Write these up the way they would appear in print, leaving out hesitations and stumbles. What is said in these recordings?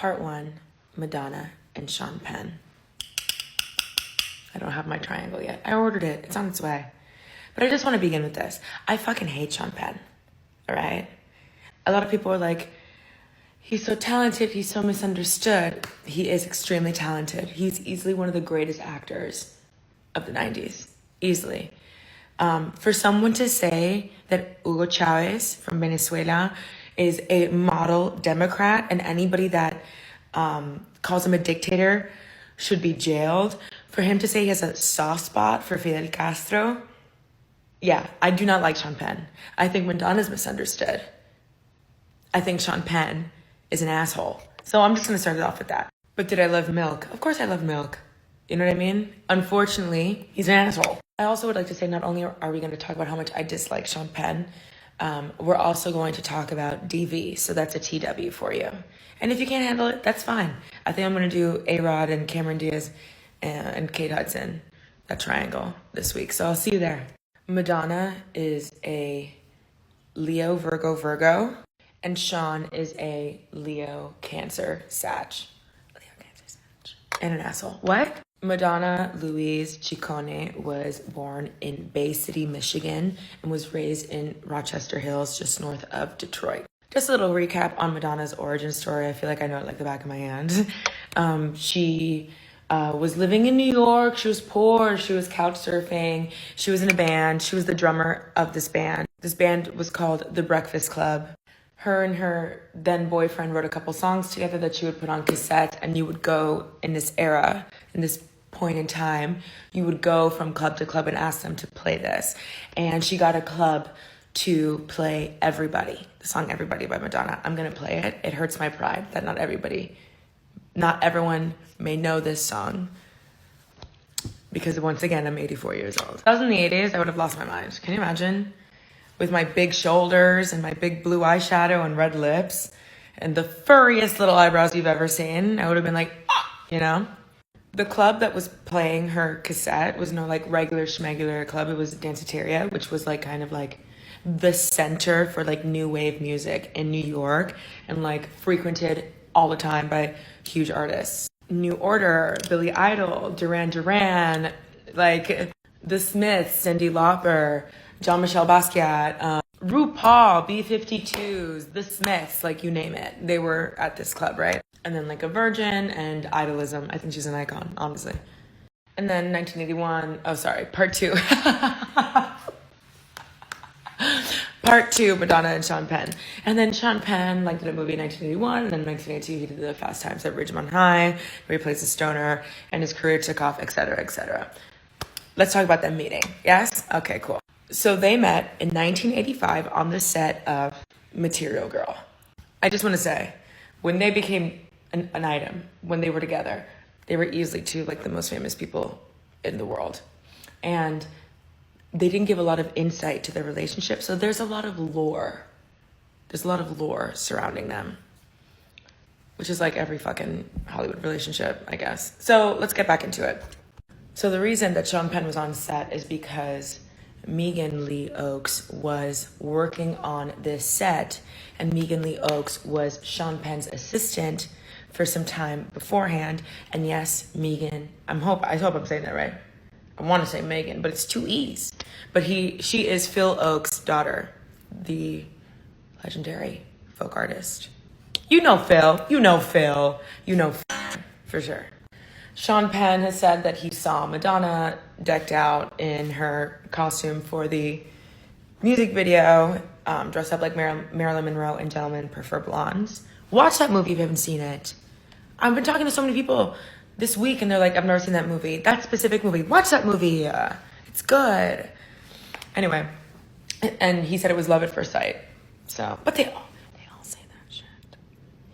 Part 1, Madonna and Sean Penn. I don't have my triangle yet. I ordered it. It's on its way. But I just want to begin with this. I fucking hate Sean Penn. All right? A lot of people are like, he's so talented, he's so misunderstood. He is extremely talented. He's easily one of the greatest actors of the 90s. Easily. For someone to say that Hugo Chavez from Venezuela is a model Democrat and anybody that calls him a dictator should be jailed. For him to say he has a soft spot for Fidel Castro, yeah, I do not like Sean Penn. I think Madonna's misunderstood. I think Sean Penn is an asshole. So I'm just going to start it off with that. But did I love Milk? Of course I love Milk. You know what I mean? Unfortunately, he's an asshole. I also would like to say not only are we going to talk about how much I dislike Sean Penn, we're also going to talk about DV. So that's a TW for you. And if you can't handle it, that's fine. I think I'm going to do A-Rod and Cameron Diaz and Kate Hudson, that triangle this week. So I'll see you there. Madonna is a Leo, Virgo, and Sean is a Leo, Cancer, Sag. And an asshole. What? Madonna Louise Ciccone was born in Bay City, Michigan, and was raised in Rochester Hills, just north of Detroit. Just a little recap on Madonna's origin story. I feel like I know it like the back of my hand. She was living in New York. She was poor. She was couch surfing. She was in a band. She was the drummer of this band. This band was called The Breakfast Club. Her and her then boyfriend wrote a couple songs together that she would put on cassette, and you would go in this era, in this point in time, you would go from club to club and ask them to play this. And she got a club to play Everybody, the song Everybody by Madonna. I'm going to play it. It hurts my pride that not everyone may know this song, because once again, I'm 84 years old. If I was in the 80s, I would have lost my mind. Can you imagine? With my big shoulders and my big blue eyeshadow and red lips and the furriest little eyebrows you've ever seen, I would have been like, you know? The club that was playing her cassette was no like regular schmegular club. It was Danceteria, which was like kind of like the center for like new wave music in New York, and like frequented all the time by huge artists. New Order, Billy Idol, Duran Duran, like The Smiths, Cyndi Lauper, Jean-Michel Basquiat, RuPaul, B-52s, The Smiths, like you name it. They were at this club, right? And then like a Virgin and Idolism. I think she's an icon, honestly. And then 1981, part 2. Part 2, Madonna and Sean Penn. And then Sean Penn did a movie in 1981, and then in 1982 he did the Fast Times at Ridgemont High, where he plays a stoner, and his career took off, etc., etc. Let's talk about them meeting. Yes? Okay, cool. So they met in 1985 on the set of Material Girl. I just want to say, when they became an item, when they were together, they were easily two like the most famous people in the world. And they didn't give a lot of insight to their relationship, so there's a lot of lore. There's a lot of lore surrounding them, which is like every fucking Hollywood relationship, I guess. So let's get back into it. So the reason that Sean Penn was on set is because Megan Lee Oaks was working on this set, and Megan Lee Oaks was Sean Penn's assistant for some time beforehand. And yes, Megan, I hope I'm saying that right. I want to say Megan, but it's two E's. But she is Phil Oaks' daughter, the legendary folk artist. You know Phil for sure. Sean Penn has said that he saw Madonna decked out in her costume for the music video, dressed up like Marilyn Monroe and Gentlemen Prefer Blondes. Watch that movie if you haven't seen it. I've been talking to so many people this week, and they're like, I've never seen that movie. That specific movie. Watch that movie. It's good. Anyway, and he said it was love at first sight. So, but they all say that shit.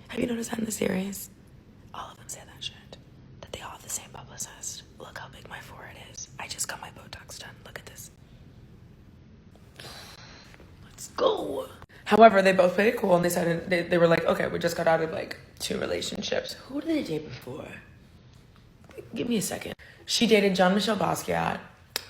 Have you noticed that in the series? All of them say that shit. That they all have the same publicist. Look how big my forehead is. I just got my Botox done. Look at this. Let's go. However, they both played it cool, and they said they were like, okay, we just got out of like 2 relationships. Who did they date before? Give me a second. She dated Jean-Michel Basquiat,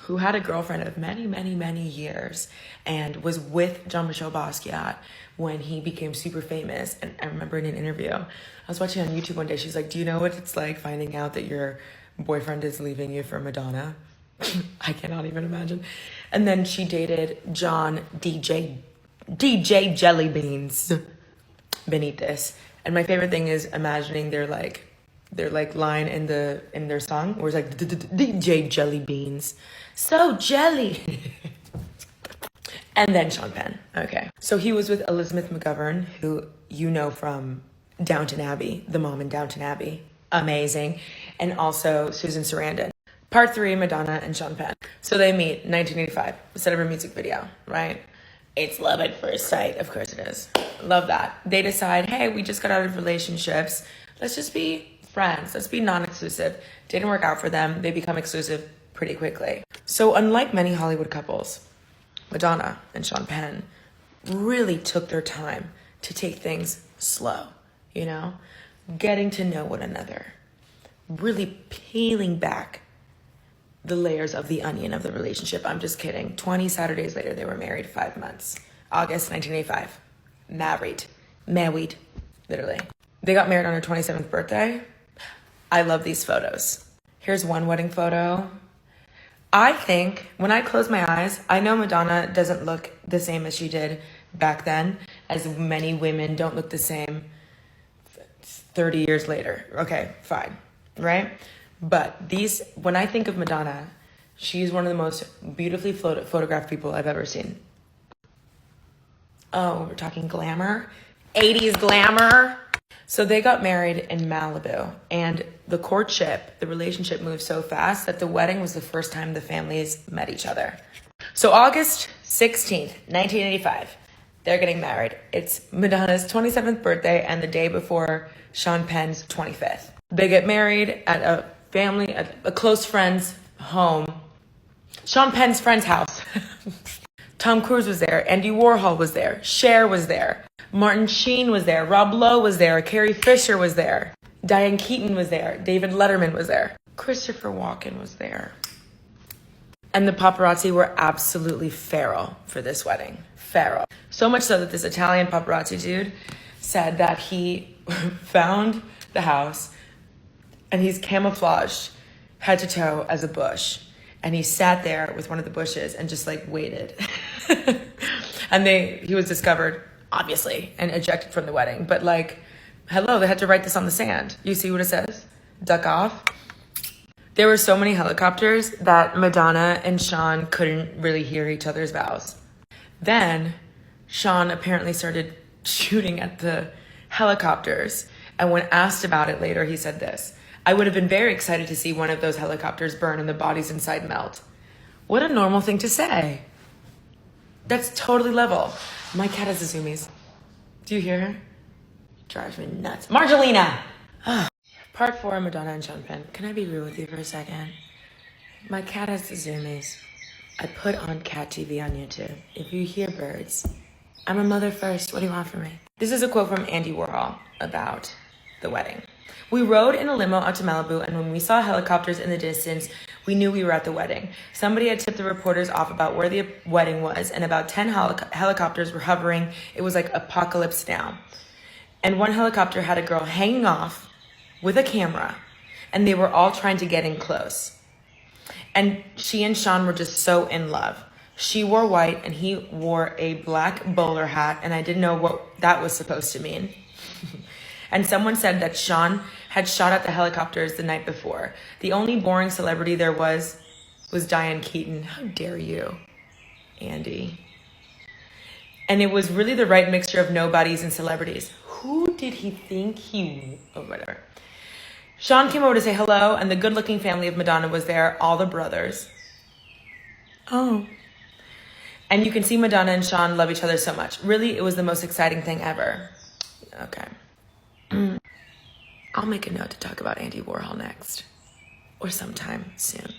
who had a girlfriend of many, many, many years and was with Jean-Michel Basquiat when he became super famous. And I remember in an interview, I was watching on YouTube one day, she's like, do you know what it's like finding out that your boyfriend is leaving you for Madonna? I cannot even imagine. And then she dated John DJ Jellybeans Benitez. And my favorite thing is imagining their line in their song where it's like DJ Jellybeans, so jelly. And then Sean Penn. Okay, so he was with Elizabeth McGovern, who you know from Downton Abbey, the mom in Downton Abbey, amazing, and also Susan Sarandon. Part 3, Madonna and Sean Penn. So they meet 1985, set up a music video, right? It's love at first sight, of course it is. Love that. They decide, hey, we just got out of relationships. Let's just be friends. Let's be non-exclusive. Didn't work out for them. They become exclusive pretty quickly. So unlike many Hollywood couples, Madonna and Sean Penn really took their time to take things slow, you know? Getting to know one another. Really peeling back the layers of the onion of the relationship. I'm just kidding. 20 Saturdays later, they were married 5 months. August 1985. Married, literally. They got married on her 27th birthday. I love these photos. Here's one wedding photo. I think when I close my eyes, I know Madonna doesn't look the same as she did back then, as many women don't look the same 30 years later. Okay, fine, right? But when I think of Madonna, she's one of the most beautifully photographed people I've ever seen. Oh, we're talking glamour, 80s glamour. So they got married in Malibu, and the courtship, the relationship moved so fast that the wedding was the first time the families met each other. So August 16th, 1985, they're getting married. It's Madonna's 27th birthday and the day before Sean Penn's 25th. They get married at a close friend's home. Sean Penn's friend's house. Tom Cruise was there. Andy Warhol was there. Cher was there. Martin Sheen was there. Rob Lowe was there. Carrie Fisher was there. Diane Keaton was there. David Letterman was there. Christopher Walken was there. And the paparazzi were absolutely feral for this wedding. Feral. So much so that this Italian paparazzi dude said that he found the house and he's camouflaged head to toe as a bush. And he sat there with one of the bushes and just waited. And he was discovered, obviously, and ejected from the wedding. But hello, they had to write this on the sand. You see what it says? Duck off. There were so many helicopters that Madonna and Sean couldn't really hear each other's vows. Then Sean apparently started shooting at the helicopters. And when asked about it later, he said this: I would have been very excited to see one of those helicopters burn and the bodies inside melt. What a normal thing to say. That's totally level. My cat has the zoomies. Do you hear her? Drives me nuts. Margelina! Part 4, Madonna and Sean Penn. Can I be real with you for a second? My cat has the zoomies. I put on cat TV on YouTube. If you hear birds, I'm a mother first. What do you want from me? This is a quote from Andy Warhol about the wedding. We rode in a limo out to Malibu, and when we saw helicopters in the distance, we knew we were at the wedding. Somebody had tipped the reporters off about where the wedding was, and about 10 helicopters were hovering. It was like apocalypse now. And one helicopter had a girl hanging off with a camera, and they were all trying to get in close. And she and Sean were just so in love. She wore white, and he wore a black bowler hat, and I didn't know what that was supposed to mean. And someone said that Sean had shot at the helicopters the night before. The only boring celebrity there was Diane Keaton. How dare you, Andy? And it was really the right mixture of nobodies and celebrities. Who did he think whatever. Sean came over to say hello, and the good-looking family of Madonna was there, all the brothers. Oh. And you can see Madonna and Sean love each other so much. Really, it was the most exciting thing ever. Okay. I'll make a note to talk about Andy Warhol next, or sometime soon.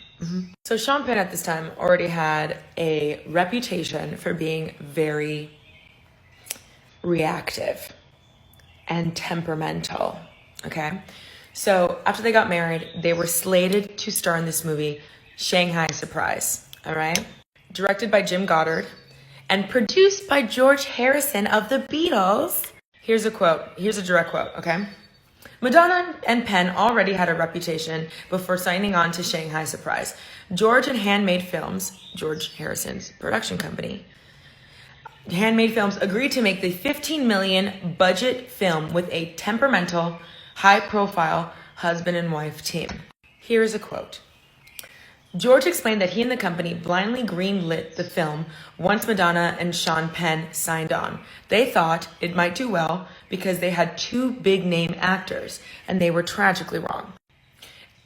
So Sean Penn at this time already had a reputation for being very reactive and temperamental, okay? So after they got married, they were slated to star in this movie, Shanghai Surprise. all right? Directed by Jim Goddard and produced by George Harrison of the Beatles. Here's a quote. Here's a direct quote, okay? Madonna and Penn already had a reputation before signing on to Shanghai Surprise. George and Handmade Films, George Harrison's production company, Handmade Films agreed to make the $15 million budget film with a temperamental, high-profile husband and wife team. Here is a quote. George explained that he and the company blindly greenlit the film once Madonna and Sean Penn signed on. They thought it might do well because they had two big-name actors, and they were tragically wrong.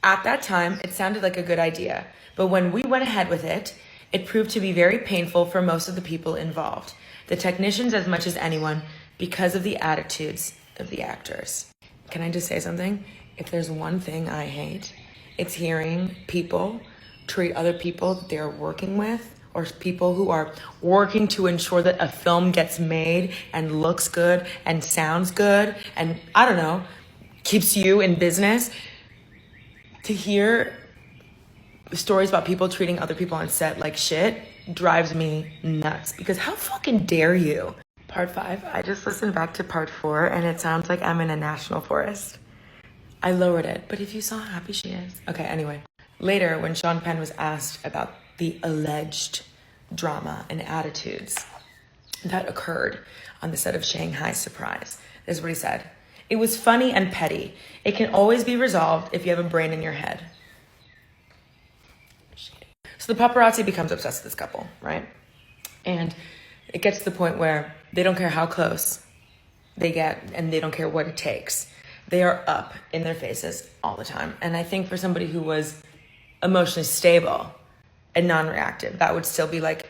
At that time, it sounded like a good idea, but when we went ahead with it, it proved to be very painful for most of the people involved, the technicians as much as anyone, because of the attitudes of the actors. Can I just say something? If there's one thing I hate, it's hearing people treat other people that they're working with, or people who are working to ensure that a film gets made and looks good and sounds good and, I don't know, keeps you in business. To hear stories about people treating other people on set like shit drives me nuts, because how fucking dare you? Part 5, I just listened back to part 4 and it sounds like I'm in a national forest. I lowered it, but if you saw how happy she is. Okay, anyway. Later, when Sean Penn was asked about the alleged drama and attitudes that occurred on the set of Shanghai Surprise, this is what he said. It was funny and petty. It can always be resolved if you have a brain in your head. So the paparazzi becomes obsessed with this couple, right? And it gets to the point where they don't care how close they get and they don't care what it takes. They are up in their faces all the time. And I think for somebody who was emotionally stable and non-reactive, that would still be like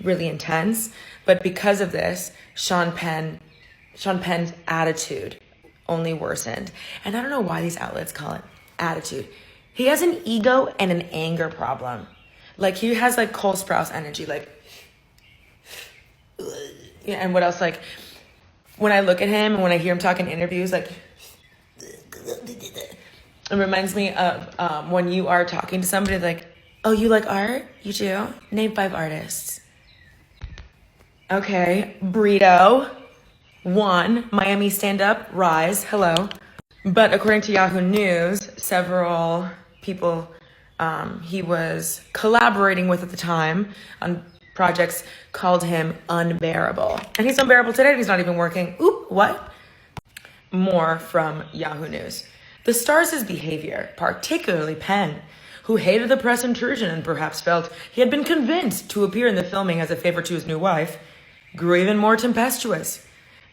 really intense. But because of this, Sean Penn's attitude only worsened. And I don't know why these outlets call it attitude. He has an ego and an anger problem. Like he has like Cole Sprouse energy, like, yeah, and what else? Like when I look at him and when I hear him talk in interviews, like, it reminds me of when you are talking to somebody like, oh, you like art? You do? Name 5 artists. Okay, Burrito, 1, Miami Stand Up, Rise, hello. But according to Yahoo News, several people he was collaborating with at the time on projects called him unbearable. And he's unbearable today, he's not even working. Oop, what? More from Yahoo News. The stars' behavior, particularly Penn, who hated the press intrusion and perhaps felt he had been convinced to appear in the filming as a favor to his new wife, grew even more tempestuous.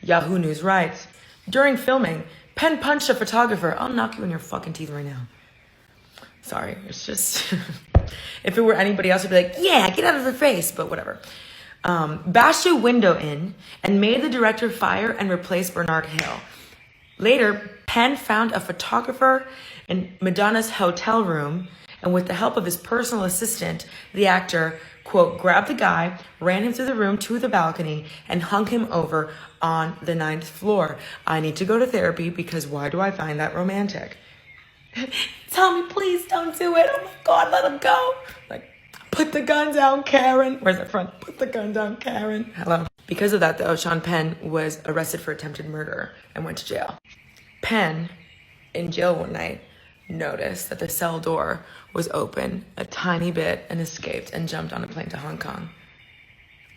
Yahoo News writes, during filming, Penn punched a photographer. I'll knock you in your fucking teeth right now. Sorry, it's just, if it were anybody else, I'd be like, yeah, get out of her face, but whatever. Bashed a window in and made the director fire and replace Bernard Hill. Later, Penn found a photographer in Madonna's hotel room, and with the help of his personal assistant, the actor, quote, grabbed the guy, ran him through the room to the balcony, and hung him over on the 9th floor. I need to go to therapy because why do I find that romantic? Tell me, please don't do it. Oh my God, let him go. Like, put the gun down, Karen. Where's that from? Put the gun down, Karen. Hello. Because of that, though, Sean Penn was arrested for attempted murder and went to jail. Penn, in jail one night, noticed that the cell door was open a tiny bit and escaped and jumped on a plane to Hong Kong.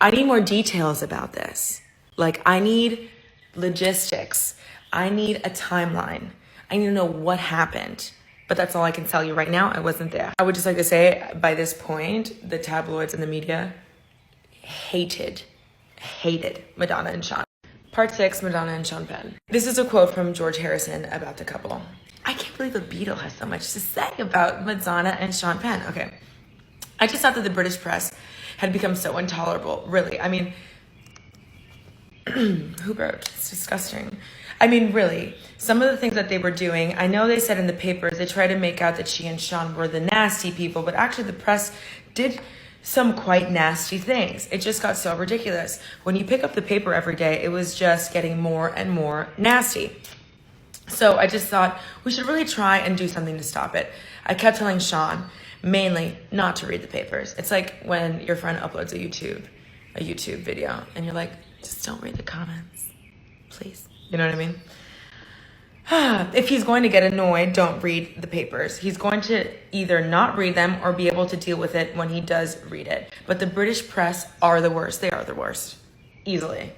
I need more details about this. Like, I need logistics. I need a timeline. I need to know what happened. But that's all I can tell you right now. I wasn't there. I would just like to say, by this point, the tabloids and the media hated Madonna and Sean. Part 6, Madonna and Sean Penn. This is a quote from George Harrison about the couple. I can't believe a Beatle has so much to say about Madonna and Sean Penn. Okay. I just thought that the British press had become so intolerable. Really. I mean, who wrote? It's disgusting. I mean, really, some of the things that they were doing, I know they said in the papers, they tried to make out that she and Sean were the nasty people, but actually the press did some quite nasty things. It just got so ridiculous. When you pick up the paper every day, it was just getting more and more nasty. So I just thought we should really try and do something to stop it. I kept telling Sean, mainly, not to read the papers. It's like when your friend uploads a YouTube video, and you're like, just don't read the comments, please. You know what I mean? If he's going to get annoyed, don't read the papers. He's going to either not read them or be able to deal with it when he does read it. But the British press are the worst. They are the worst. Easily.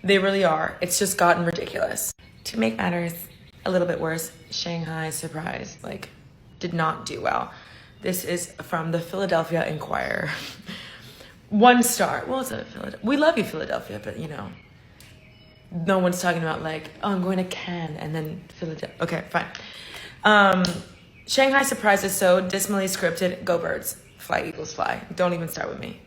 They really are. It's just gotten ridiculous. To make matters a little bit worse, Shanghai, surprise, did not do well. This is from the Philadelphia Inquirer. 1 star. Well, we love you, Philadelphia, but no one's talking about oh, I'm going to Cannes and then Philadelphia. Okay, fine. Shanghai surprise is so dismally scripted. Go birds. Fly, eagles, fly. Don't even start with me.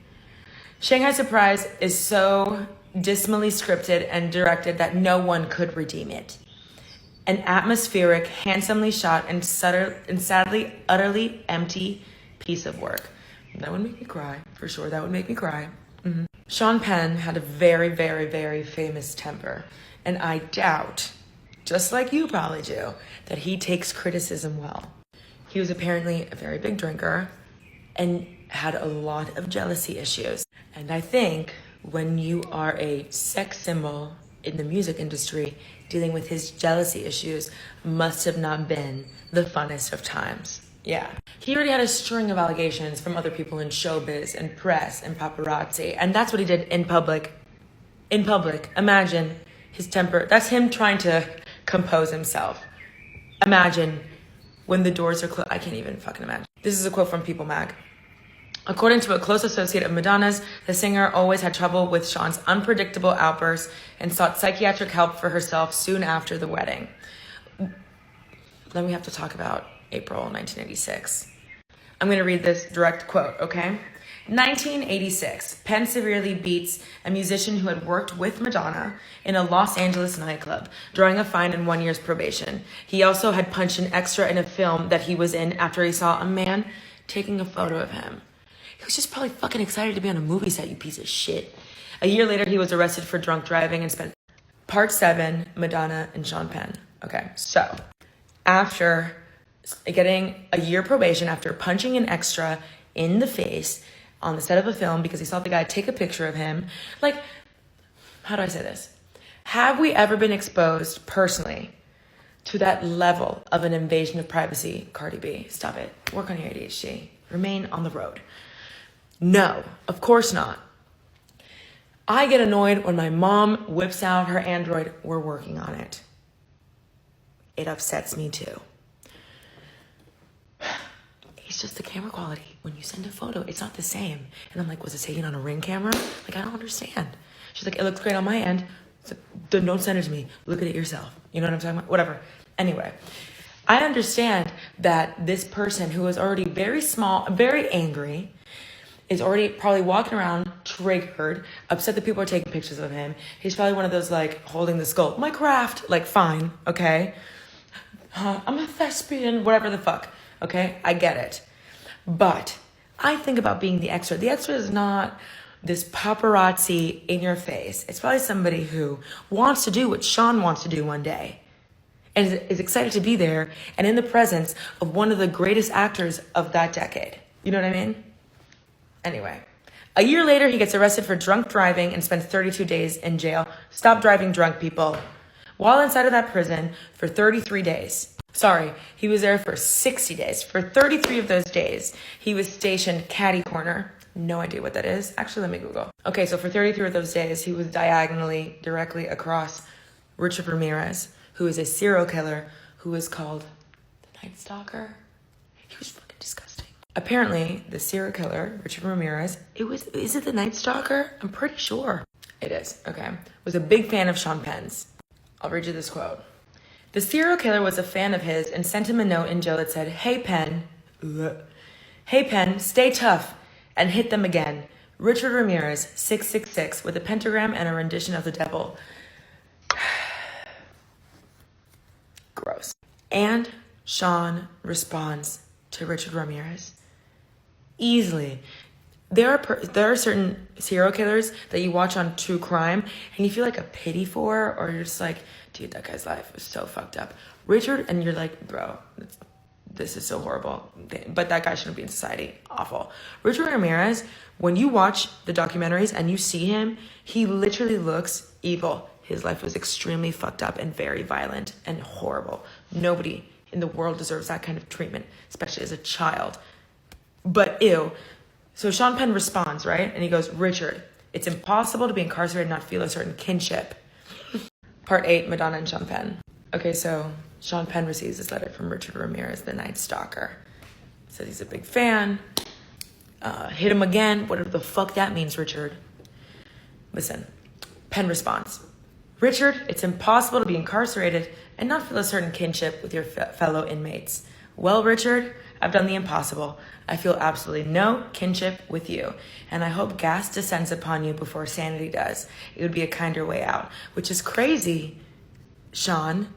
Shanghai surprise is so dismally scripted and directed that no one could redeem it. An atmospheric, handsomely shot, and sadly, utterly empty piece of work. That would make me cry, for sure. That would make me cry. Mm-hmm. Sean Penn had a very, very, very famous temper. And I doubt, just like you probably do, that he takes criticism well. He was apparently a very big drinker and had a lot of jealousy issues. And I think when you are a sex symbol in the music industry, dealing with his jealousy issues must have not been the funnest of times. Yeah. He already had a string of allegations from other people in showbiz and press and paparazzi. And that's what he did in public. In public. Imagine his temper. That's him trying to compose himself. Imagine when the doors are closed. I can't even fucking imagine. This is a quote from People Mag. According to a close associate of Madonna's, the singer always had trouble with Sean's unpredictable outbursts and sought psychiatric help for herself soon after the wedding. Then we have to talk about April 1986. I'm going to read this direct quote, okay? 1986, Penn severely beats a musician who had worked with Madonna in a Los Angeles nightclub, drawing a fine and 1 year's probation. He also had punched an extra in a film that he was in after he saw a man taking a photo of him. He was just probably fucking excited to be on a movie set, you piece of shit. A year later, he was arrested for drunk driving and spent Part 7, Madonna and Sean Penn. Okay, so after getting a year probation, after punching an extra in the face on the set of a film because he saw the guy take a picture of him, how do I say this? Have we ever been exposed personally to that level of an invasion of privacy? Cardi B, stop it. Work on your ADHD. Remain on the road. No, of course not. I get annoyed when my mom whips out her Android. We're working on it. It upsets me too. It's just the camera quality. When you send a photo, it's not the same. And I'm like, was it taken on a Ring camera? I don't understand. She's like, it looks great on my end. So don't send it to me. Look at it yourself. You know what I'm talking about? Whatever. Anyway, I understand that this person who is already very small, very angry, is already probably walking around triggered, upset that people are taking pictures of him. He's probably one of those holding the skull, my craft, fine, okay? I'm a thespian, whatever the fuck, okay? I get it. But I think about being the extra. The extra is not this paparazzi in your face. It's probably somebody who wants to do what Sean wants to do one day and is excited to be there and in the presence of one of the greatest actors of that decade. You know what I mean? Anyway, a year later, he gets arrested for drunk driving and spends 32 days in jail. Stop driving drunk, people. While inside of that prison for 33 days. Sorry, he was there for 60 days. For 33 of those days, he was stationed catty corner. No idea what that is. Actually, let me Google. Okay, so for 33 of those days, he was diagonally, directly across Richard Ramirez, who is a serial killer who is called the Night Stalker. He was fucking disgusting. Apparently, the serial killer, Richard Ramirez, is it the Night Stalker? I'm pretty sure. It is, okay. Was a big fan of Sean Penn's. I'll read you this quote. The serial killer was a fan of his and sent him a note in jail that said, Hey Penn, stay tough, and hit them again. Richard Ramirez, 666, with a pentagram and a rendition of the devil. Gross. And Sean responds to Richard Ramirez. Easily. there are certain serial killers that you watch on true crime and you feel like a pity for, or you're just like, dude, that guy's life was so fucked up. Richard, and you're like, bro, this is so horrible, but that guy shouldn't be in society. Awful. Richard Ramirez, when you watch the documentaries and you see him, he literally looks evil. His life was extremely fucked up and very violent and horrible. Nobody in the world deserves that kind of treatment, especially as a child. But ew. So Sean Penn responds, right? And he goes, Richard, it's impossible to be incarcerated and not feel a certain kinship. Part 8, Madonna and Sean Penn. Okay, so Sean Penn receives this letter from Richard Ramirez, the Night Stalker. Says he's a big fan. Hit him again. Whatever the fuck that means, Richard. Listen, Penn responds, Richard, it's impossible to be incarcerated and not feel a certain kinship with your fellow inmates. Well, Richard, I've done the impossible. I feel absolutely no kinship with you, and I hope gas descends upon you before sanity does. It would be a kinder way out, which is crazy, Sean,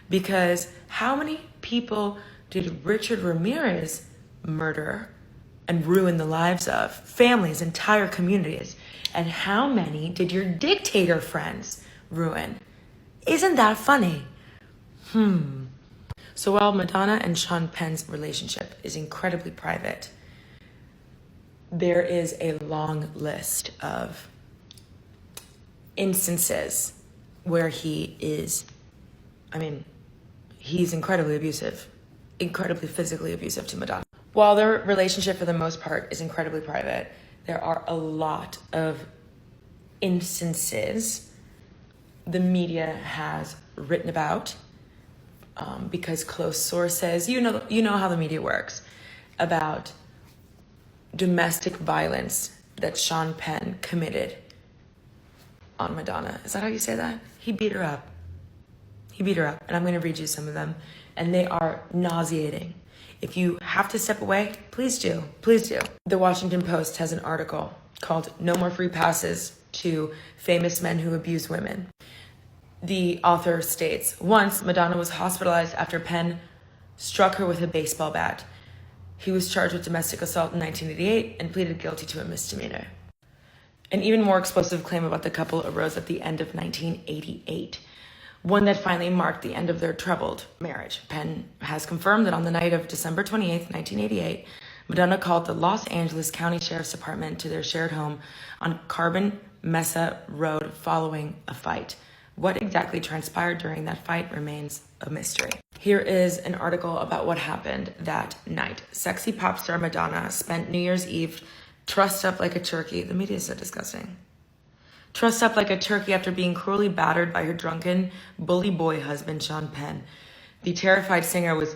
because how many people did Richard Ramirez murder and ruin the lives of? Families, entire communities. And how many did your dictator friends ruin? Isn't that funny? So while Madonna and Sean Penn's relationship is incredibly private, there is a long list of instances where he's incredibly abusive, incredibly physically abusive to Madonna. While their relationship for the most part is incredibly private, there are a lot of instances the media has written about, because close sources, you know how the media works, about domestic violence that Sean Penn committed on Madonna. Is that how you say that? He beat her up. And I'm going to read you some of them, and they are nauseating. If you have to step away, please do. Please do. The Washington Post has an article called No More Free Passes to Famous Men Who Abuse Women. The author states, once Madonna was hospitalized after Penn struck her with a baseball bat. He was charged with domestic assault in 1988 and pleaded guilty to a misdemeanor. An even more explosive claim about the couple arose at the end of 1988, one that finally marked the end of their troubled marriage. Penn has confirmed that on the night of December 28th, 1988, Madonna called the Los Angeles County Sheriff's Department to their shared home on Carbon Mesa Road following a fight. What exactly transpired during that fight remains a mystery. Here is an article about what happened that night. Sexy pop star Madonna spent New Year's Eve trussed up like a turkey. The media is so disgusting. Trussed up like a turkey after being cruelly battered by her drunken bully boy husband, Sean Penn. The terrified singer was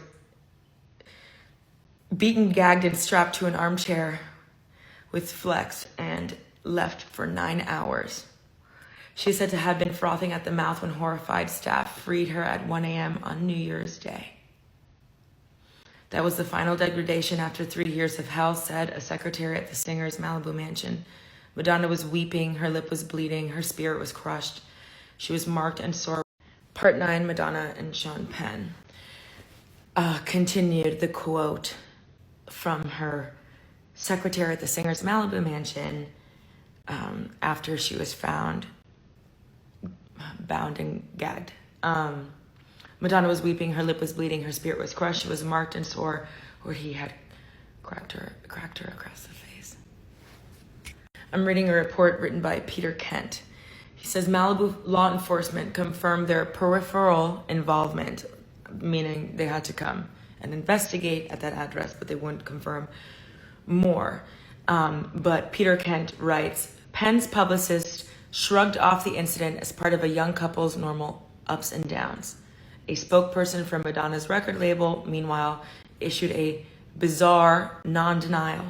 beaten, gagged, and strapped to an armchair with Flex and left for 9 hours. She is said to have been frothing at the mouth when horrified staff freed her at 1 a.m. on New Year's Day. That was the final degradation after 3 years of hell, said a secretary at the singer's Malibu mansion. Madonna was weeping, her lip was bleeding, her spirit was crushed. She was marked and sore. Part 9, Madonna and Sean Penn. Continued the quote from her secretary at the singer's Malibu mansion after she was found bound and gagged. Madonna was weeping, her lip was bleeding, her spirit was crushed. She was marked and sore where he had cracked her across the face. I'm reading a report written by Peter Kent. He says Malibu law enforcement confirmed their peripheral involvement, meaning they had to come and investigate at that address, but they wouldn't confirm more. But Peter Kent writes, Penn's publicist shrugged off the incident as part of a young couple's normal ups and downs. A spokesperson for Madonna's record label, meanwhile, issued a bizarre non-denial.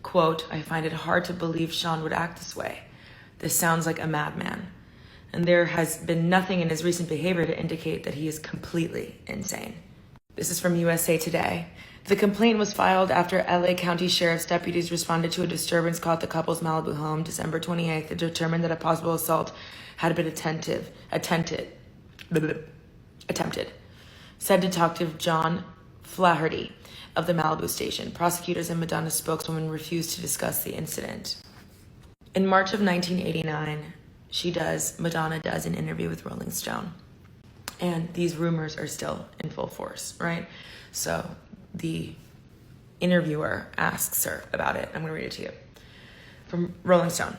Quote, I find it hard to believe Sean would act this way. This sounds like a madman. And there has been nothing in his recent behavior to indicate that he is completely insane. This is from USA Today. The complaint was filed after LA County Sheriff's deputies responded to a disturbance called the couple's Malibu home December 28th and determined that a possible assault had been attempted. Said Detective John Flaherty of the Malibu station. Prosecutors and Madonna's spokeswoman refused to discuss the incident. In March of 1989, Madonna does an interview with Rolling Stone. And these rumors are still in full force, right? So the interviewer asks her about it. I'm going to read it to you. From Rolling Stone.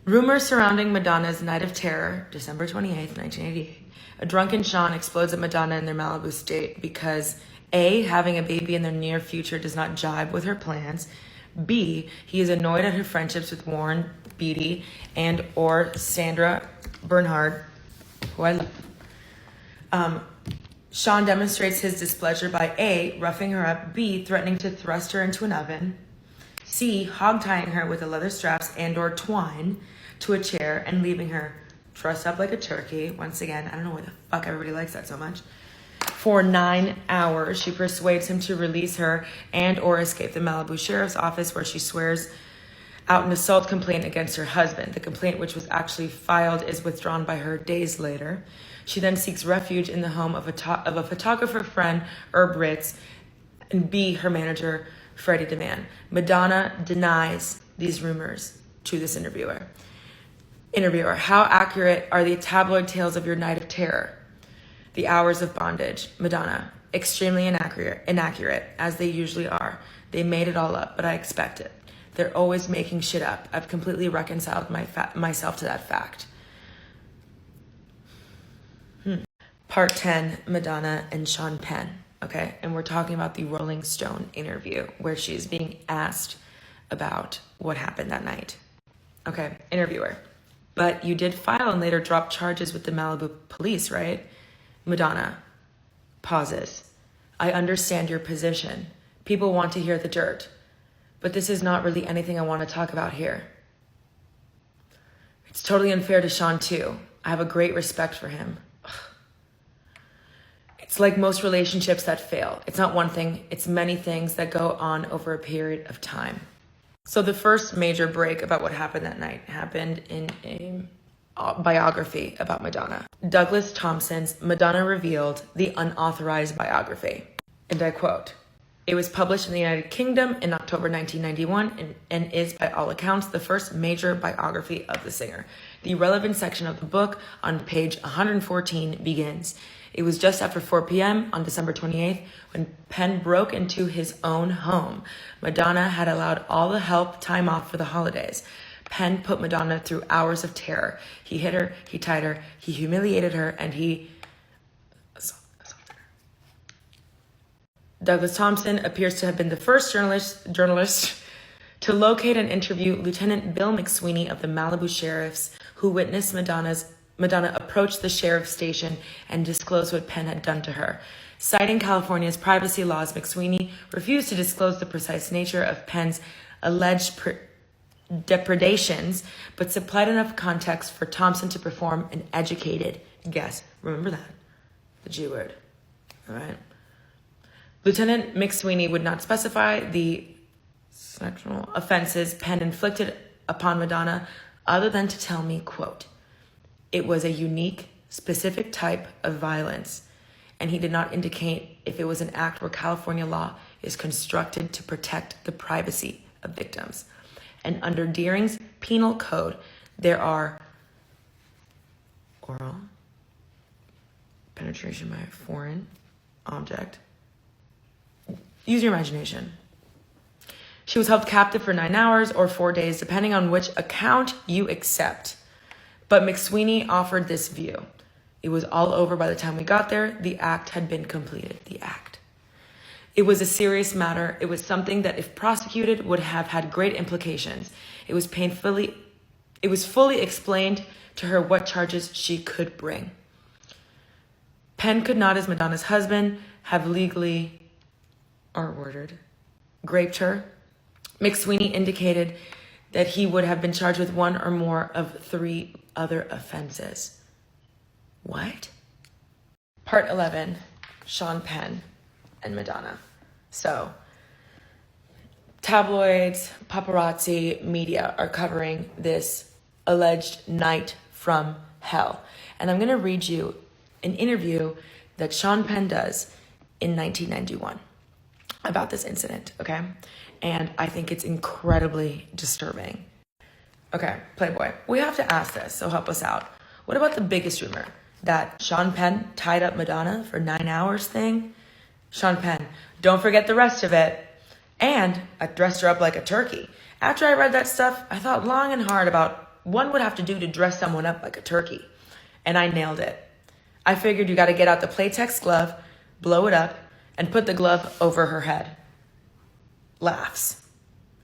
Rumors surrounding Madonna's Night of Terror, December 28th, 1988. A drunken Sean explodes at Madonna in their Malibu estate because A, having a baby in the near future does not jibe with her plans. B, he is annoyed at her friendships with Warren Beatty and or Sandra Bernhard, who I love. Sean demonstrates his displeasure by A, roughing her up, B, threatening to thrust her into an oven, C, hog-tying her with the leather straps and or twine to a chair and leaving her trussed up like a turkey. Once again, I don't know why the fuck everybody likes that so much. For 9 hours, she persuades him to release her and or escape the Malibu Sheriff's Office, where she swears out an assault complaint against her husband. The complaint, which was actually filed, is withdrawn by her days later. She then seeks refuge in the home of a photographer friend, Herb Ritz, and B, her manager, Freddie DeMann. Madonna denies these rumors to this interviewer. How accurate are the tabloid tales of your night of terror? The hours of bondage. Madonna, extremely inaccurate, as they usually are. They made it all up, but I expect it. They're always making shit up. I've completely reconciled myself to that fact. Part 10, Madonna and Sean Penn. Okay, and we're talking about the Rolling Stone interview where she's being asked about what happened that night. Okay, interviewer. But you did file and later drop charges with the Malibu police, right? Madonna pauses. I understand your position. People want to hear the dirt. But this is not really anything I want to talk about here. It's totally unfair to Sean, too. I have a great respect for him. It's like most relationships that fail. It's not one thing, it's many things that go on over a period of time. So the first major break about what happened that night happened in a biography about Madonna. Douglas Thompson's Madonna Revealed, the unauthorized biography. And I quote, it was published in the United Kingdom in October 1991 and is, by all accounts, the first major biography of the singer. The relevant section of the book on page 114 begins. It was just after 4 p.m. on December 28th when Penn broke into his own home. Madonna had allowed all the help time off for the holidays. Penn put Madonna through hours of terror. He hit her, he tied her, he humiliated her, and he assaulted her. Douglas Thompson appears to have been the first journalist to locate and interview Lieutenant Bill McSweeney of the Malibu Sheriffs, who witnessed Madonna approach the sheriff's station and disclose what Penn had done to her. Citing California's privacy laws, McSweeney refused to disclose the precise nature of Penn's alleged depredations, but supplied enough context for Thompson to perform an educated guess. Remember that, the G word, all right? Lieutenant McSweeney would not specify the sexual offenses Penn inflicted upon Madonna other than to tell me, quote, it was a unique, specific type of violence, and he did not indicate if it was an act where California law is constructed to protect the privacy of victims. And under Deering's penal code, there are oral, penetration by a foreign object. Use your imagination. She was held captive for 9 hours or 4 days, depending on which account you accept. But McSweeney offered this view. It was all over by the time we got there. The act had been completed. The act. It was a serious matter. It was something that, if prosecuted, would have had great implications. It was fully explained to her what charges she could bring. Penn could not, as Madonna's husband, have legally, R-worded, raped her. McSweeney indicated that he would have been charged with one or more of 3 other offenses. What? Part 11, Sean Penn and Madonna. So, tabloids, paparazzi, media are covering this alleged night from hell. And I'm going to read you an interview that Sean Penn does in 1991. about this incident, okay? And I think it's incredibly disturbing. Okay, Playboy, we have to ask this, so help us out. What about the biggest rumor? That Sean Penn tied up Madonna for 9 hours thing? Sean Penn, don't forget the rest of it. And I dressed her up like a turkey. After I read that stuff, I thought long and hard about what would have to do to dress someone up like a turkey. And I nailed it. I figured you gotta get out the Playtex glove, blow it up, and put the glove over her head. Laughs.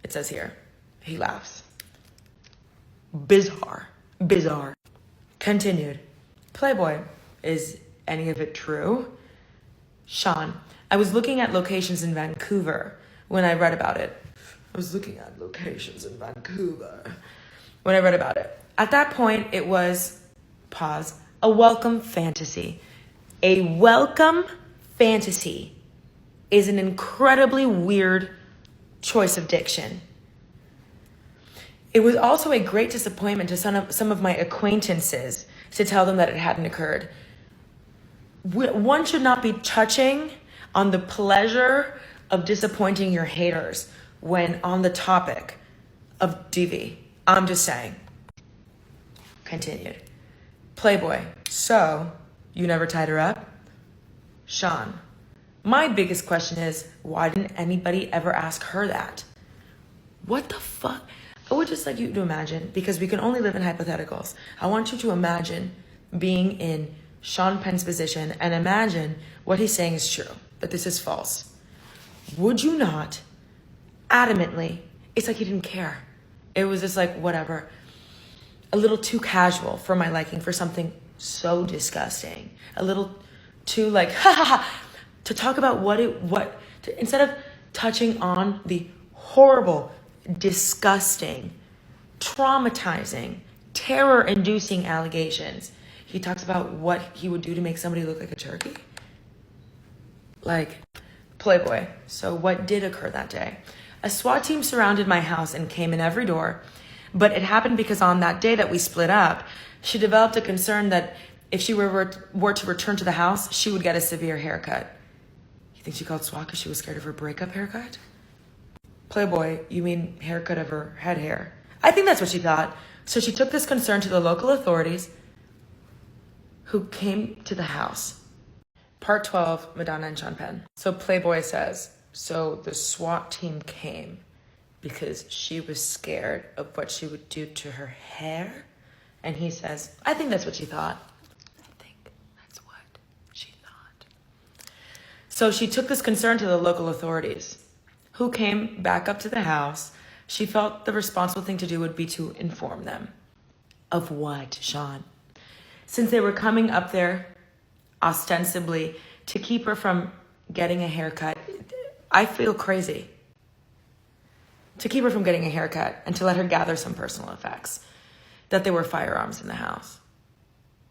It says here. He laughs. Bizarre. Bizarre. Continued. Playboy, is any of it true? Sean, I was looking at locations in Vancouver when I read about it. I was looking at locations in Vancouver when I read about it. At that point, it was, pause, a welcome fantasy. A welcome fantasy is an incredibly weird choice of diction. It was also a great disappointment to some of my acquaintances to tell them that it hadn't occurred. One should not be touching on the pleasure of disappointing your haters when on the topic of DV. I'm just saying. Continued. Playboy, so you never tied her up? Sean, my biggest question is, why didn't anybody ever ask her that? What the fuck? I would just like you to imagine, because we can only live in hypotheticals. I want you to imagine being in Sean Penn's position and imagine what he's saying is true, that this is false. Would you not adamantly, it's like he didn't care. It was just like, whatever. A little too casual for my liking, for something so disgusting. A little too like, ha ha ha, to talk about instead of touching on the horrible, disgusting, traumatizing, terror-inducing allegations, he talks about what he would do to make somebody look like a turkey. Like, Playboy, so what did occur that day? A SWAT team surrounded my house and came in every door, but it happened because on that day that we split up, she developed a concern that if she were to return to the house, she would get a severe haircut. You think she called SWAT because she was scared of her breakup haircut? Playboy, you mean haircut of her head hair? I think that's what she thought. So she took this concern to the local authorities who came to the house. Part 12, Madonna and Sean Penn. So Playboy says, so the SWAT team came because she was scared of what she would do to her hair? And he says, I think that's what she thought. I think that's what she thought. So she took this concern to the local authorities, who came back up to the house. She felt the responsible thing to do would be to inform them. Of what, Sean? Since they were coming up there ostensibly to keep her from getting a haircut, I feel crazy. To keep her from getting a haircut and to let her gather some personal effects. That there were firearms in the house.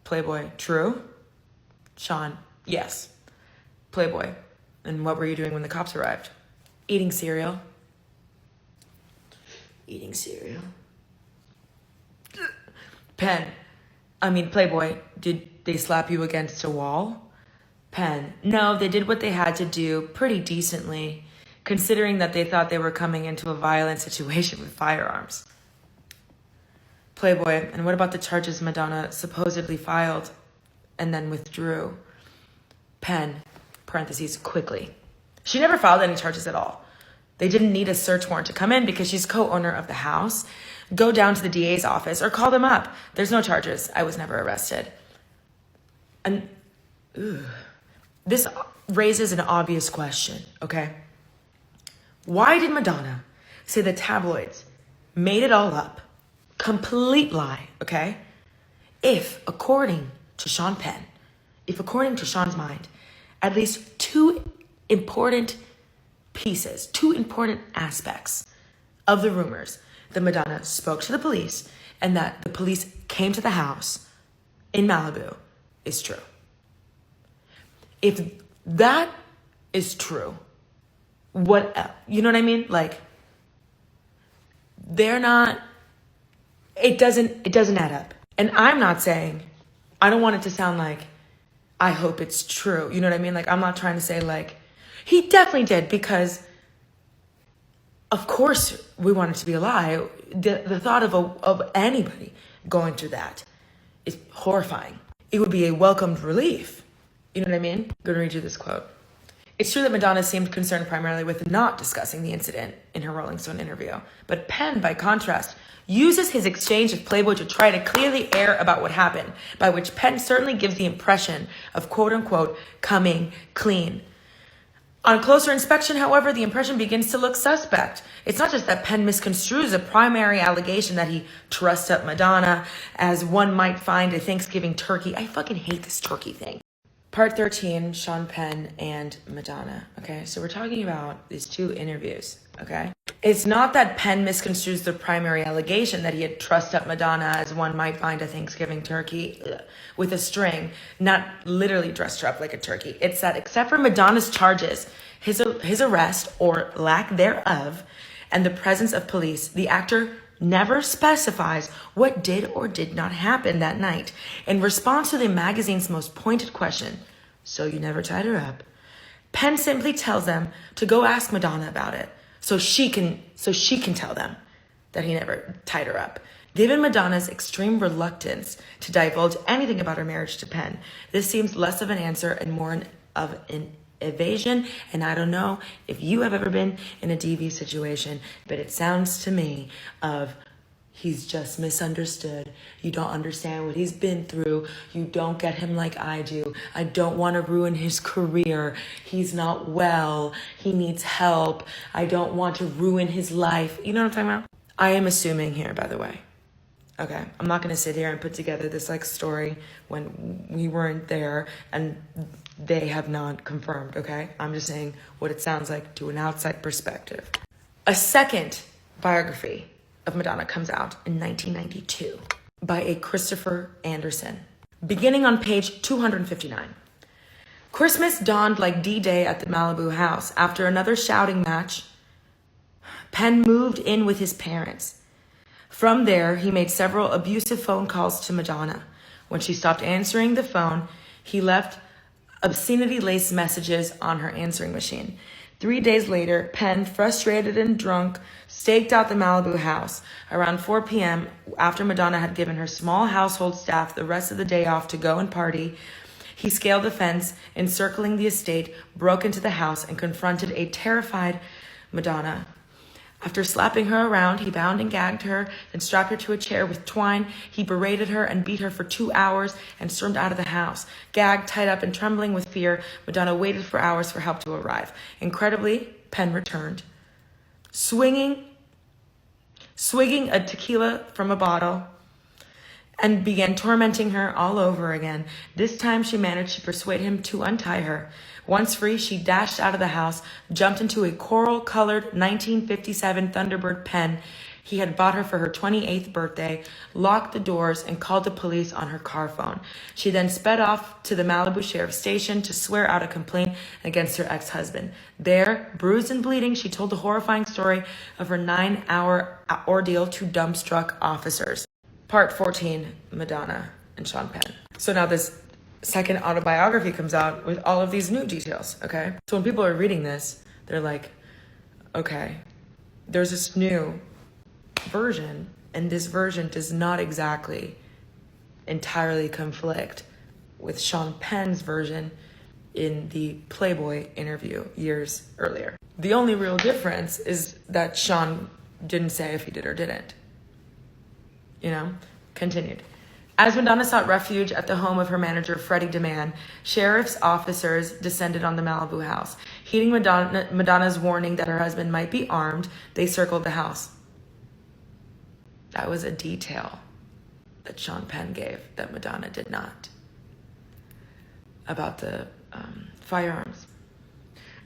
Playboy, true? Sean, yes. Playboy, and what were you doing when the cops arrived? Eating cereal. Eating cereal. Playboy, did they slap you against a wall? Penn, no, they did what they had to do pretty decently, considering that they thought they were coming into a violent situation with firearms. Playboy, and what about the charges Madonna supposedly filed and then withdrew? Penn, parentheses, quickly. She never filed any charges at all. They didn't need a search warrant to come in because she's co-owner of the house. Go down to the DA's office or call them up. There's no charges. I was never arrested. And this raises an obvious question, okay? Why did Madonna say the tabloids made it all up? Complete lie, okay? If, according to Sean Penn, if according to Sean's mind, at least two important pieces, two important aspects of the rumors that Madonna spoke to the police and that the police came to the house in Malibu is true. If that is true, you know what I mean? Like, they're not, it doesn't add up. And I'm not saying, I don't want it to sound like, I hope it's true. You know what I mean? Like, I'm not trying to say like, He definitely did, because of course we want it to be a lie. The thought of anybody going through that is horrifying. It would be a welcomed relief. You know what I mean? I'm going to read you this quote. It's true that Madonna seemed concerned primarily with not discussing the incident in her Rolling Stone interview. But Penn, by contrast, uses his exchange with Playboy to try to clear the air about what happened, by which Penn certainly gives the impression of quote-unquote coming clean. On closer inspection, however, the impression begins to look suspect. It's not just that Penn misconstrues a primary allegation that he trussed up Madonna, as one might find a Thanksgiving turkey. I fucking hate this turkey thing. Part 13, Sean Penn and Madonna. Okay, so we're talking about these two interviews. Okay, it's not that Penn misconstrues the primary allegation that he had trussed up Madonna, as one might find a Thanksgiving turkey with a string, not literally dressed her up like a turkey. It's that except for Madonna's charges, his arrest or lack thereof, and the presence of police, the actor never specifies what did or did not happen that night. In response to the magazine's most pointed question, so you never tied her up, Penn simply tells them to go ask Madonna about it, so she can tell them that he never tied her up. Given Madonna's extreme reluctance to divulge anything about her marriage to Penn, this seems less of an answer and more of an evasion. And I don't know if you have ever been in a DV situation, but it sounds to me of he's just misunderstood. You don't understand what he's been through. You don't get him like I do. I don't want to ruin his career. He's not well. He needs help. I don't want to ruin his life. You know what I'm talking about? I am assuming here, by the way. Okay, I'm not going to sit here and put together this like story when we weren't there and they have not confirmed, okay? I'm just saying what it sounds like to an outside perspective. A second biography of Madonna comes out in 1992 by a Christopher Anderson, beginning on page 259. Christmas dawned like D-Day at the Malibu house. After another shouting match, Penn moved in with his parents. From there, he made several abusive phone calls to Madonna. When she stopped answering the phone, he left obscenity-laced messages on her answering machine. 3 days later, Penn, frustrated and drunk, staked out the Malibu house. Around 4 p.m., after Madonna had given her small household staff the rest of the day off to go and party, he scaled the fence encircling the estate, broke into the house, and confronted a terrified Madonna. After slapping her around, he bound and gagged her, then strapped her to a chair with twine. He berated her and beat her for 2 hours and stormed out of the house. Gagged, tied up, and trembling with fear, Madonna waited for hours for help to arrive. Incredibly, Penn returned, swigging a tequila from a bottle, and began tormenting her all over again. This time she managed to persuade him to untie her. Once free, she dashed out of the house, jumped into a coral-colored 1957 Thunderbird Penn he had bought her for her 28th birthday, locked the doors, and called the police on her car phone. She then sped off to the Malibu Sheriff's Station to swear out a complaint against her ex-husband. There, bruised and bleeding, she told the horrifying story of her 9-hour ordeal to dumbstruck officers. Part 14, Madonna and Sean Penn. So now this second autobiography comes out with all of these new details, okay? So when people are reading this, they're like, okay, there's this new version, and this version does not exactly entirely conflict with Sean Penn's version in the Playboy interview years earlier. The only real difference is that Sean didn't say if he did or didn't. You know? Continued. As Madonna sought refuge at the home of her manager, Freddie DeMann, sheriff's officers descended on the Malibu house. Heeding Madonna's warning that her husband might be armed, they circled the house. That was a detail that Sean Penn gave that Madonna did not. About the firearms.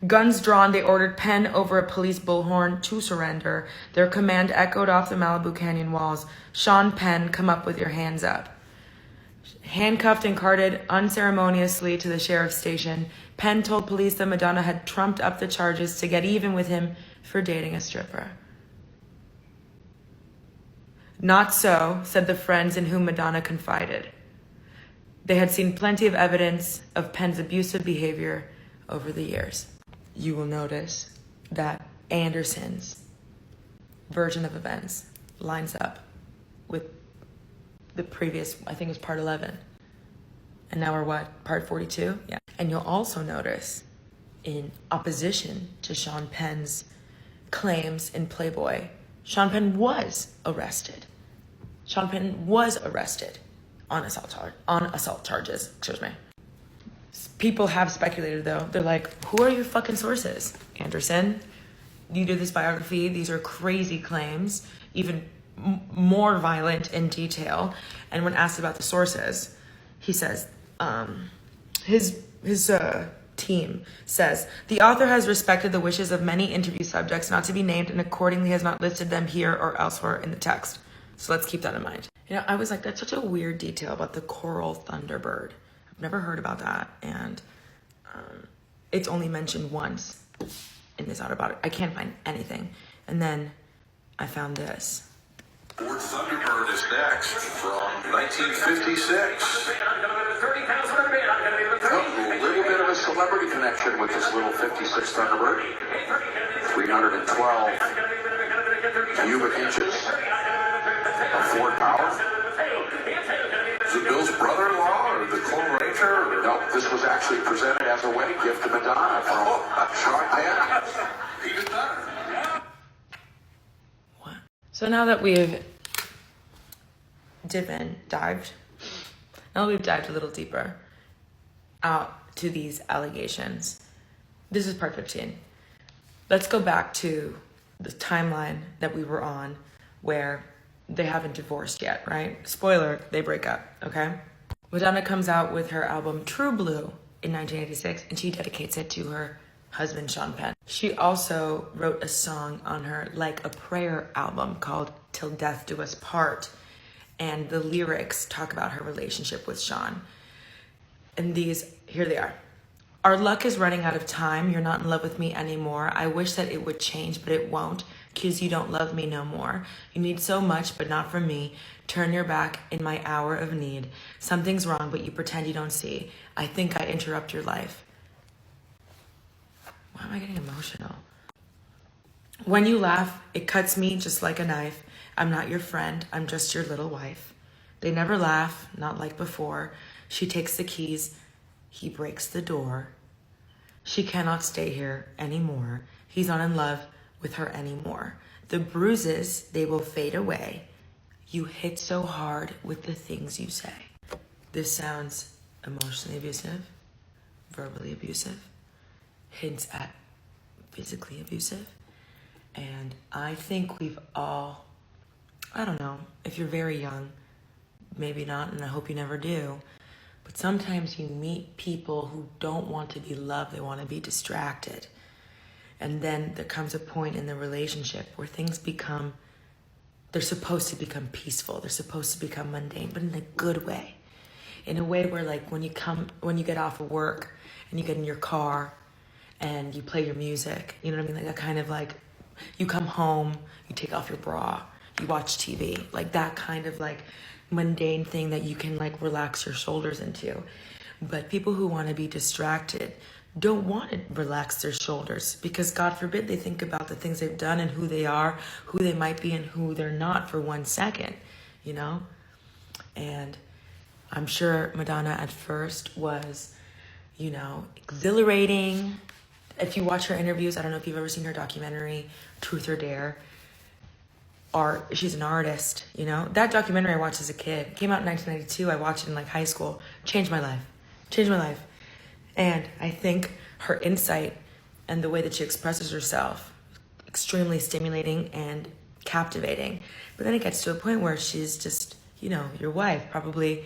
Guns drawn, they ordered Penn over a police bullhorn to surrender. Their command echoed off the Malibu Canyon walls. Sean Penn, come up with your hands up. Handcuffed and carted unceremoniously to the sheriff's station, Penn told police that Madonna had trumped up the charges to get even with him for dating a stripper. Not so, said the friends in whom Madonna confided. They had seen plenty of evidence of Penn's abusive behavior over the years. you will notice that Anderson's version of events lines up with the previous, I think it was part 11. And now we're what, part 42? Yeah. And you'll also notice, in opposition to Sean Penn's claims in Playboy, Sean Penn was arrested. Sean Penn was arrested on assault charges, excuse me. People have speculated though. They're like, who are your fucking sources? Anderson, you do this biography. These are crazy claims, even more violent in detail. And when asked about the sources, he says, his team says, the author has respected the wishes of many interview subjects not to be named and accordingly has not listed them here or elsewhere in the text. So let's keep that in mind. You know, I was like, that's such a weird detail about the coral thunderbird. I've never heard about that. And it's only mentioned once in this autobiography. I can't find anything. And then I found this. The word Thunderbird is next from 1956. A little bit of a celebrity connection with this little 56 Thunderbird. 312 cubic inches of Ford power. Is it Bill's brother-in-law or the Clone Ranger? Or... No, this was actually presented as a wedding gift to Madonna from Sean Penn. Even better. What? So now that we've dived a little deeper out to these allegations, this is part 15. Let's go back to the timeline that we were on where they haven't divorced yet, right? Spoiler, they break up, okay? Madonna comes out with her album True Blue in 1986, and she dedicates it to her husband, Sean Penn. She also wrote a song on her Like a Prayer album called Till Death Do Us Part, and the lyrics talk about her relationship with Sean. And here they are. Our luck is running out of time. You're not in love with me anymore. I wish that it would change, but it won't, 'cause you don't love me no more. You need so much, but not from me. Turn your back in my hour of need. Something's wrong, but you pretend you don't see. I think I interrupt your life. Why am I getting emotional? When you laugh, it cuts me just like a knife. I'm not your friend. I'm just your little wife. They never laugh, not like before. She takes the keys. He breaks the door. She cannot stay here anymore. He's not in love with her anymore. The bruises, they will fade away. You hit so hard with the things you say. This sounds emotionally abusive, verbally abusive, hints at physically abusive. And I think we've all, I don't know, if you're very young, maybe not, and I hope you never do, but sometimes you meet people who don't want to be loved, they want to be distracted. And then there comes a point in the relationship where things become, they're supposed to become peaceful, they're supposed to become mundane, but in a good way. In a way where like when you get off of work and you get in your car and you play your music, you know what I mean? Like that kind of like, you come home, you take off your bra, you watch TV, like that kind of like mundane thing that you can like relax your shoulders into. But people who want to be distracted don't want to relax their shoulders because God forbid they think about the things they've done and who they are, who they might be and who they're not for 1 second, you know? And I'm sure Madonna at first was, you know, exhilarating. If you watch her interviews, I don't know if you've ever seen her documentary, Truth or Dare, she's an artist, you know? That documentary I watched as a kid, it came out in 1992, I watched it in like high school, changed my life. And I think her insight and the way that she expresses herself, extremely stimulating and captivating. But then it gets to a point where she's just, you know, your wife, probably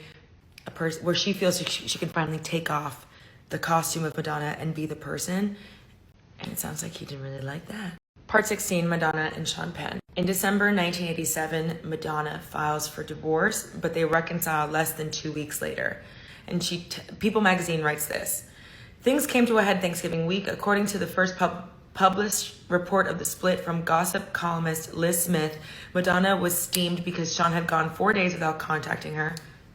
a person where she feels she can finally take off the costume of Madonna and be the person. And it sounds like he didn't really like that. Part 16, Madonna and Sean Penn. In December 1987, Madonna files for divorce, but they reconcile less than 2 weeks later. And People magazine writes this. Things came to a head Thanksgiving week. According to the first published report of the split from gossip columnist Liz Smith, Madonna was steamed because Sean had gone 4 days without contacting her.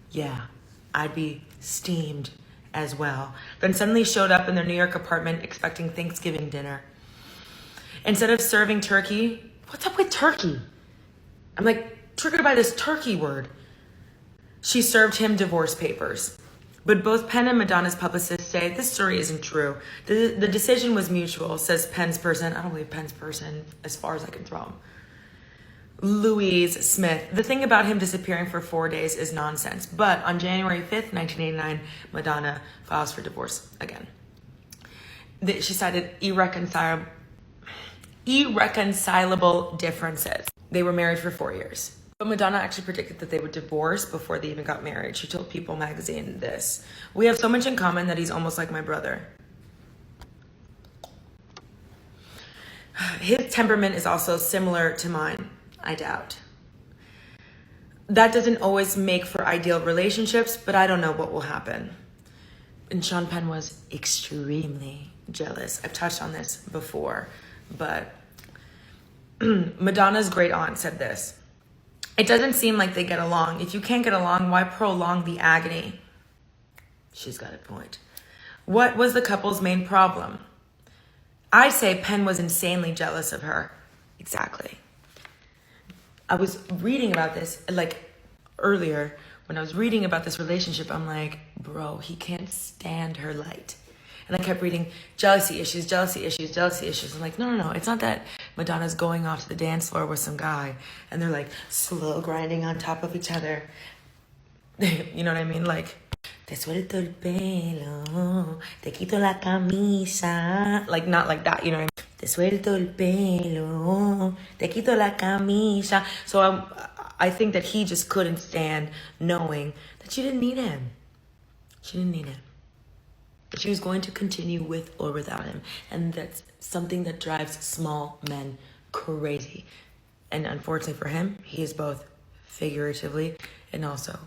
Yeah, I'd be steamed as well, then suddenly showed up in their New York apartment expecting Thanksgiving dinner. Instead of serving turkey, what's up with turkey? I'm like triggered by this turkey word. She served him divorce papers. But both Penn and Madonna's publicists say this story isn't true. The decision was mutual, says Penn's person. I don't believe Penn's person as far as I can throw him. Louise Smith. The thing about him disappearing for 4 days is nonsense. But on January 5th, 1989, Madonna files for divorce again. She cited irreconcilable differences. They were married for 4 years. But Madonna actually predicted that they would divorce before they even got married. She told People magazine this: "We have so much in common that he's almost like my brother. His temperament is also similar to mine, I doubt. That doesn't always make for ideal relationships, but I don't know what will happen." And Sean Penn was extremely jealous. I've touched on this before, but Madonna's great aunt said this: "It doesn't seem like they get along. If you can't get along, why prolong the agony?" She's got a point. What was the couple's main problem? I say Penn was insanely jealous of her. Exactly. I was reading about this, like, earlier. When I was reading about this relationship, I'm like, bro, he can't stand her light. And I kept reading jealousy issues, jealousy issues, jealousy issues. I'm like, no. It's not that Madonna's going off to the dance floor with some guy and they're like slow grinding on top of each other. You know what I mean? Like, te suelto el pelo, te quito la camisa. Like, not like that, you know what I mean? Te suelto el pelo, te quito la camisa. So I think that he just couldn't stand knowing that she didn't need him. She didn't need him. She was going to continue with or without him. And that's something that drives small men crazy. And unfortunately for him, he is both figuratively and also.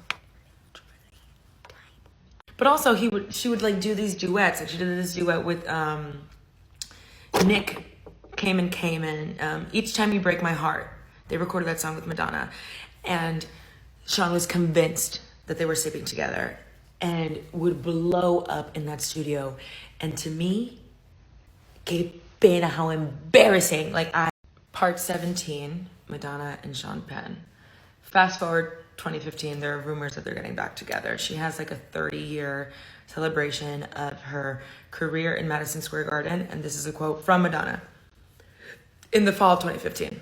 But also she would like do these duets. Like she did this duet with Nick Cayman. Each Time You Break My Heart. They recorded that song with Madonna. And Sean was convinced that they were sleeping together and would blow up in that studio. And to me, que pena, how embarrassing. Part 17, Madonna and Sean Penn. Fast forward 2015, there are rumors that they're getting back together. She has like a 30-year celebration of her career in Madison Square Garden. And this is a quote from Madonna. In the fall of 2015,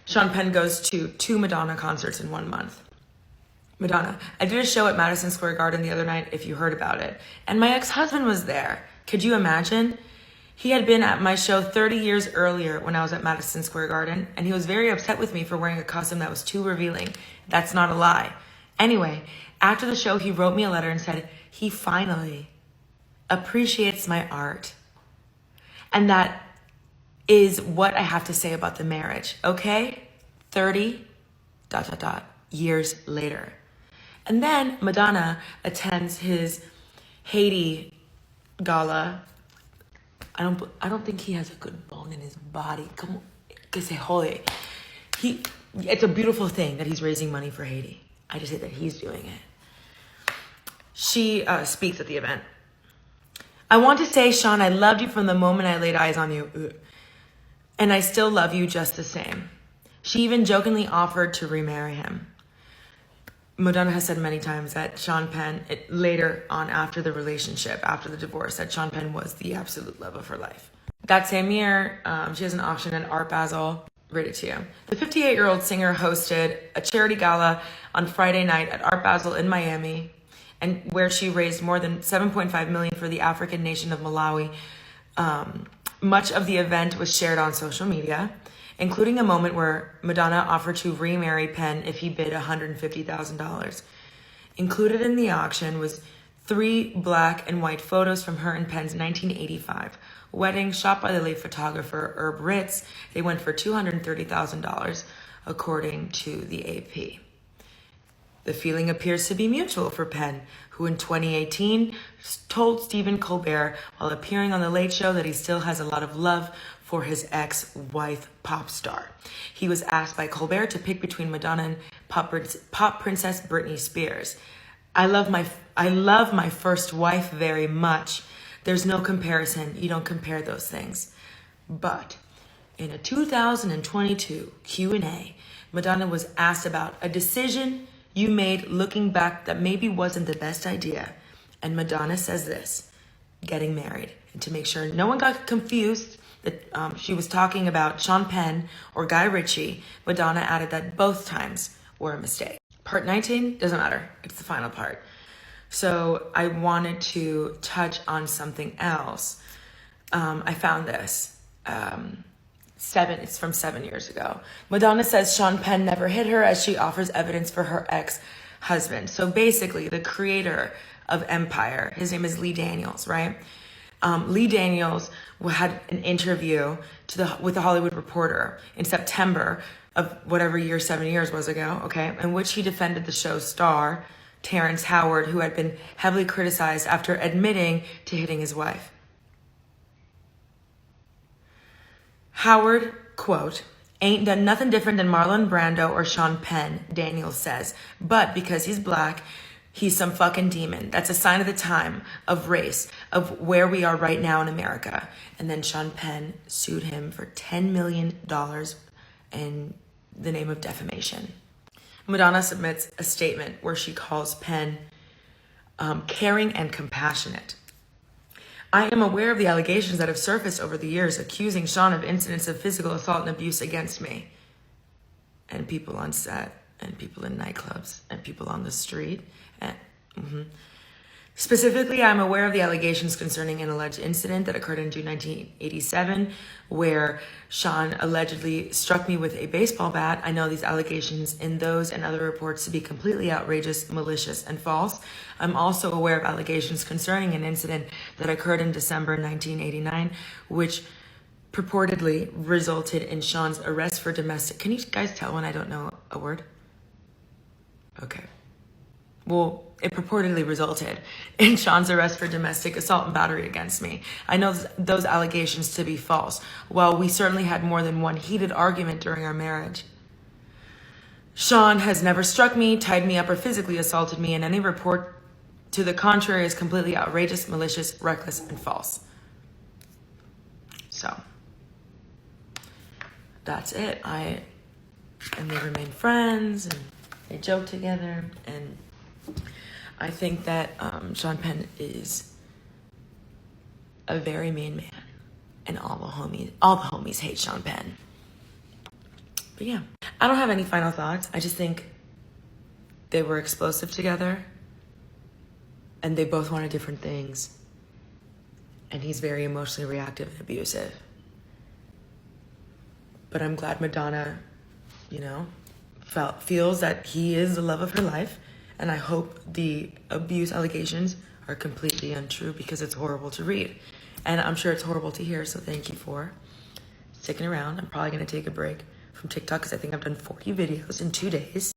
Sean Penn goes to 2 Madonna concerts in 1 month. Madonna: "I did a show at Madison Square Garden the other night, if you heard about it. And my ex-husband was there. Could you imagine? He had been at my show 30 years earlier when I was at Madison Square Garden, and he was very upset with me for wearing a costume that was too revealing. That's not a lie. Anyway, after the show, he wrote me a letter and said he finally appreciates my art. And that is what I have to say about the marriage, okay? 30 ... years later." And then Madonna attends his Haiti gala. I don't think he has a good bone in his body. Come on, que se jode. It's a beautiful thing that he's raising money for Haiti. I just hate that he's doing it. She speaks at the event. "I want to say, Sean, I loved you from the moment I laid eyes on you. And I still love you just the same." She even jokingly offered to remarry him. Madonna has said many times that Sean Penn, later on after the relationship, after the divorce, that Sean Penn was the absolute love of her life. That same year, she has an auction at Art Basel. Read it to you. The 58-year-old singer hosted a charity gala on Friday night at Art Basel in Miami, and where she raised more than $7.5 million for the African nation of Malawi. Much of the event was shared on social media, including a moment where Madonna offered to remarry Penn if he bid $150,000. Included in the auction was 3 black and white photos from her and Penn's 1985 wedding, shot by the late photographer Herb Ritz. They went for $230,000, according to the AP. The feeling appears to be mutual for Penn, who in 2018 told Stephen Colbert while appearing on The Late Show that he still has a lot of love for his ex-wife pop star. He was asked by Colbert to pick between Madonna and pop princess Britney Spears. I love I love my first wife very much. There's no comparison. You don't compare those things. But in a 2022 Q&A, Madonna was asked about a decision you made looking back that maybe wasn't the best idea. And Madonna says this, getting married. And to make sure no one got confused that she was talking about Sean Penn or Guy Ritchie, Madonna added that both times were a mistake. Part 19, doesn't matter. It's the final part. So I wanted to touch on something else. I found this. It's from 7 years ago. Madonna says Sean Penn never hit her as she offers evidence for her ex-husband. So basically, the creator of Empire, his name is Lee Daniels, right? Lee Daniels had an interview with the Hollywood Reporter in September of whatever year 7 years was ago, okay, in which he defended the show's star, Terrence Howard, who had been heavily criticized after admitting to hitting his wife. Howard, quote, ain't done nothing different than Marlon Brando or Sean Penn, Daniels says. But because he's black, he's some fucking demon. That's a sign of the time, of race, of where we are right now in America. And then Sean Penn sued him for $10 million in the name of defamation. Madonna submits a statement where she calls Penn caring and compassionate. I am aware of the allegations that have surfaced over the years accusing Sean of incidents of physical assault and abuse against me. And people on set, and people in nightclubs, and people on the street. Specifically, I'm aware of the allegations concerning an alleged incident that occurred in June 1987, where Sean allegedly struck me with a baseball bat. I know these allegations in those and other reports to be completely outrageous, malicious, and false. I'm also aware of allegations concerning an incident that occurred in December 1989, which purportedly resulted in Sean's arrest for domestic. Can you guys tell when I don't know a word? Okay. Well, it purportedly resulted in Sean's arrest for domestic assault and battery against me. I know those allegations to be false. While we certainly had more than one heated argument during our marriage, Sean has never struck me, tied me up, or physically assaulted me, and any report to the contrary is completely outrageous, malicious, reckless, and false. So, that's it. And they remain friends, and they joke together, and I think that Sean Penn is a very mean man, and all the homies hate Sean Penn. But yeah, I don't have any final thoughts. I just think they were explosive together, and they both wanted different things, and he's very emotionally reactive and abusive. But I'm glad Madonna, feels that he is the love of her life. And I hope the abuse allegations are completely untrue, because it's horrible to read. And I'm sure it's horrible to hear, so thank you for sticking around. I'm probably going to take a break from TikTok because I think I've done 40 videos in 2 days.